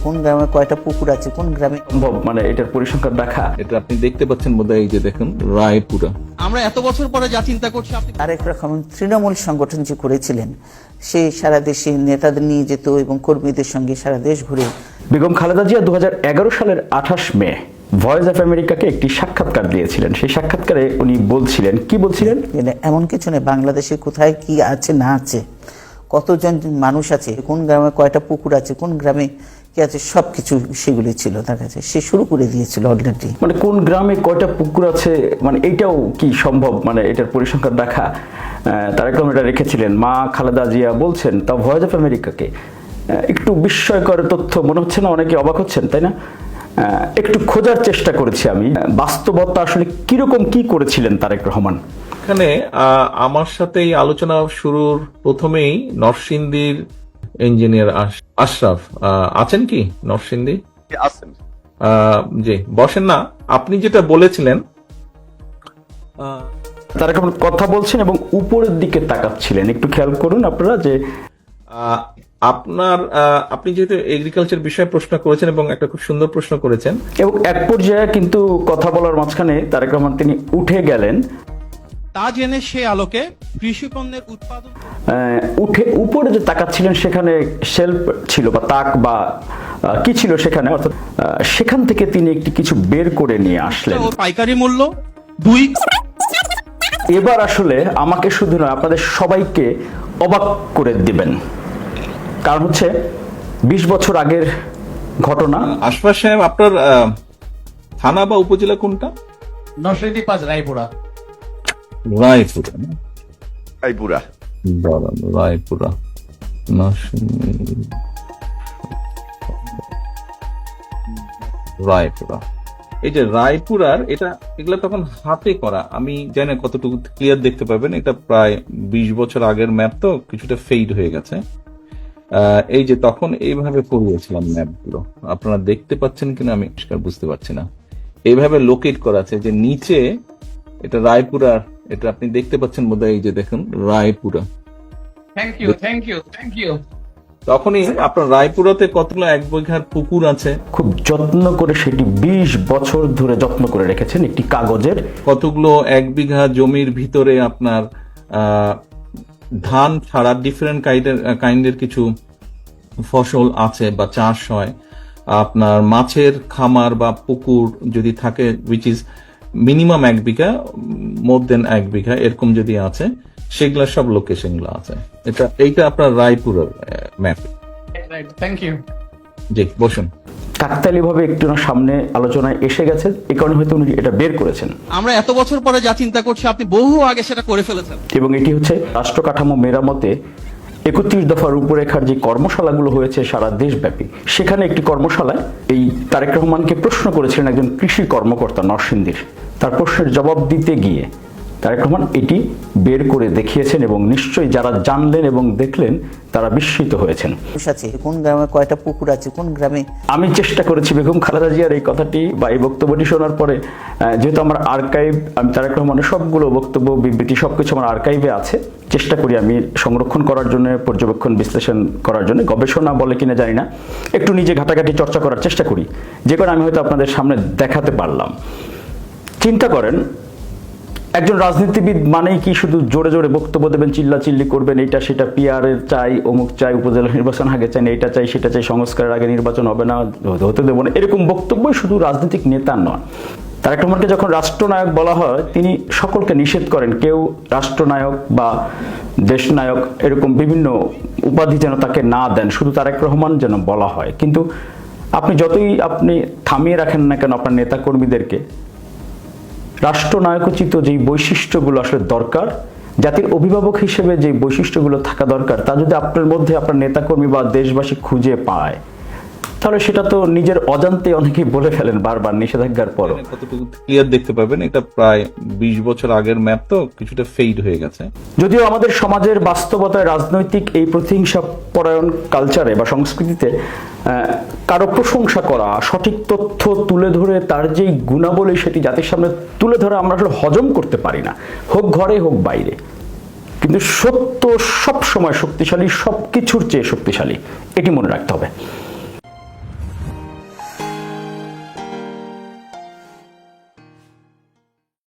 কোন গ্রামে কয়টা পুকুর আছে, কোন গ্রামে সম্ভব মানে এটার পরিসংখ্যান দেখা। এটা আপনি দেখতে পাচ্ছেন বোধহয়, এই যে দেখুন রায়পুরা। আমরা এত বছর পরে যা চিন্তা করছি আপনি তারেক রহমান তৃণমূল সংগঠন যে করেছিলেন, সে সারা দেশে নেতাদের নিয়ে যেত এবং কর্মীদের সঙ্গে সারা দেশ ঘুরে। বেগম খালেদা জিয়া 2011 সালের 28 মে ভয়েস অফ আমেরিকাকে একটি সাক্ষাৎকার দিয়েছিলেন। সেই সাক্ষাৎকারে উনি বলছিলেন, কি বলছিলেন? এমন কিছু নেই, বাংলাদেশে কোথায় কি আছে না আছে, কতজন মানুষ আছে, কোন গ্রামে কয়টা পুকুর আছে, কোন গ্রামে কি আছে, সবকিছু সেগুলি ছিল তার কাছে। সে শুরু করে দিয়েছিল অলরেডি। মানে কোন গ্রামে কয়টা পুকুর আছে, মানে এইটাও কি সম্ভব মানে এটার পরিসংখ্যান দেখা? তারেক রহমান এটা রেখেছিলেন। মা খালেদা জিয়া বলছেন, তা ভয়েস অফ আমেরিকাকে। একটু বিস্ময়কর তথ্য মনে হচ্ছে না? অনেকে অবাক হচ্ছেন, তাই না? একটু খোঁজার চেষ্টা করেছি আমি, বাস্তবতা আসলে কিরকম কি করেছিলেন তারেক রহমান। এখানে আমার সাথে এই আলোচনা শুরুর প্রথমেই নরসিংদীর ইঞ্জিনিয়ার আশরাফ আছেন কি? নরসিংদী আছেন। জি, বসেন না। আপনি যেটা বলেছিলেন, তারেক রহমান কথা বলছেন এবং উপরের দিকে তাকাচ্ছিলেন। একটু খেয়াল করুন আপনারা যে আপনি যেহেতু এগ্রিকালচার বিষয়ে প্রশ্ন করেছেন এবং একটা খুব সুন্দর প্রশ্ন করেছেন, এবং এক পর্যায়ে কিন্তু কথা বলার মাঝখানে তারেক রহমান তিনি উঠে গেলেন। তা জেনে সে আলোকে কৃষি পণ্যের উৎপাদন উঠে উপরে যে তাকাচ্ছিলেন, সেখানে শেলফ ছিল বা তাক বা কি ছিল সেখানে, অর্থাৎ সেখান থেকে তিনি একটি কিছু বের করে নিয়ে আসলেন। ও পাইকারি মূল্য 2। এবার আসলে আমাকে শুধু নয়, আপনাদের সবাইকে অবাক করে দিবেন, কারণ হচ্ছে 20 বছর আগের ঘটনা। আশরাফ সাহেব, আপনার থানা বা উপজেলা কোনটা? নরসিংদী 5 রায়পুরা। রায়পুরা না? রায়পুরা। রায়পুরা রায়পুরা। এই যে রায়পুরার এগুলা তখন হাতে করা, আমি জানি না কতটুকু ক্লিয়ার দেখতে পাবেন। এটা প্রায় 20 বছর আগের ম্যাপ, তো কিছুটা ফেড হয়ে গেছে। এই যে তখন এইভাবে করিয়েছিলাম ম্যাপগুলো, আপনারা দেখতে পাচ্ছেন কিনা আমি পরিষ্কার বুঝতে পারছি না। এইভাবে লোকেট করা আছে যে নিচে এটা রায়পুরার, এটা আপনি দেখতে পাচ্ছেন বোধহয়, এই যে দেখুন রায়পুরা। Thank you. তখনই আপনার রায়পুরাতে কতগুলো 1 বিঘার পুকুর আছে, খুব যত্ন করে সেটি 20 বছর ধরে যত্ন করে রেখেছেন একটি কাগজের। কতগুলো 1 বিঘা জমির ভিতরে আপনার ধান ছাড়া ডিফারেন্ট কাইন্ডের কিছু ফসল আছে বা চাষ হয়। আপনার মাছের খামার বা পুকুর যদি থাকে, উইচ ইজ মিনিমাম 1 বিঘা, মোর দেন 1 বিঘা, এরকম যদি আছে, সেগুলা সব লোকেশন গুলো আছে। এইটা আপনার রায়পুরের ম্যাপ। Thank you. জি, বসুন। কাকতালি ভাবে একটু না সামনে আলোচনায় এসে গেছে, এই কারণে হয়তো উনি এটা বের করেছেন। আমরা এত বছর পরে যা চিন্তা করছি আপনি বহু আগে সেটা করে ফেলেছেন। এবং এটি হচ্ছে রাষ্ট্র কাঠামো মেরামতে 31 দফা রূপরেখার যে কর্মশালাগুলো হয়েছে সারা দেশব্যাপী, সেখানে একটি কর্মশালায় এই তারেক রহমানকে প্রশ্ন করেছিলেন একজন কৃষি কর্মকর্তা নরসিংদীর। তার প্রশ্নের জবাব দিতে গিয়ে তারেক রহমান এটি বের করে দেখিয়েছেন, এবং নিশ্চয়ই যারা জানলেন এবং দেখলেন তারা বিস্মিত হয়েছেন। মানুষ আছে, কোন গ্রামে কয়টা পুকুর আছে, কোন গ্রামে। আমি চেষ্টা করেছি বেগম খালেদা জিয়ার এই কথাটি বা এই বক্তব্যটি শোনার পরে, যেহেতু আমার আর্কাইভ, আমি তারেক রহমানের সবগুলো বক্তব্য বিবৃতি সবকিছু আমার আর্কাইভে আছে, চেষ্টা করি আমি সংরক্ষণ করার জন্য, পর্যবেক্ষণ বিশ্লেষণ করার জন্য, গবেষণা বলে কিনা জানি না, একটু নিজে ঘাটাঘাটি চর্চা করার চেষ্টা করি, যে কারণে আমি হয়তো আপনাদের সামনে দেখাতে পারলাম। চিন্তা করেন, একজন রাজনীতিবিদ মানেই কি শুধু জোরে জোরে বক্তব্য দেবেন, চিল্লাচিল্লি করবেন, এইটা সেটা, পিআর এর চাই, অমুক চাই, উপজেলা নির্বাচন আগে চাই, এইটা চাই সেটা চাই, সংস্কারের আগে নির্বাচন হবে না, হতে দেবো না, এরকম বক্তব্যই শুধু রাজনৈতিক নেতা নয়। তারেক রহমানকে যখন রাষ্ট্রনায়ক বলা হয়, তিনি সকলকে নিষেধ করেন কেউ রাষ্ট্রনায়ক বা দেশনায়ক এরকম বিভিন্ন উপাধি যেন তাকে না দেন, শুধু তারেক রহমান যেন বলা হয়। কিন্তু আপনি যতই থামিয়ে রাখেন না কেন আপনার নেতা কর্মীদেরকে, রাষ্ট্রনায়কোচিত যেই বৈশিষ্ট্যগুলো আসলে দরকার, জাতির অভিভাবক হিসেবে যে বৈশিষ্ট্যগুলো থাকা দরকার, তা যদি আপনার মধ্যে আপনার নেতাকর্মী বা দেশবাসী খুঁজে পায়, তাহলে সেটা তো নিজের অজান্তে অনেকেই বলে ফেলেন বারবার নিষেধাজ্ঞার পরও। কতটুকু ক্লিয়ার দেখতে পাবেন, এটা প্রায় 20 বছর আগের ম্যাপ, তো কিছুটা ফেড হয়ে গেছে। যদিও আমাদের সমাজের বাস্তবতায় রাজনৈতিক এই প্রতিহিংসা পরায়ণ কালচারে বা সংস্কৃতিতে কারো প্রশংসা করা, সঠিক তথ্য তুলে ধরে তার যেই গুণাবলী সেটি জাতির সামনে তুলে ধরা আমরা আসলে হজম করতে পারি না, হোক ঘরে হোক বাইরে। কিন্তু সত্য সব সময় শক্তিশালী, সবকিছুর চেয়ে শক্তিশালী, এটি মনে রাখতে হবে।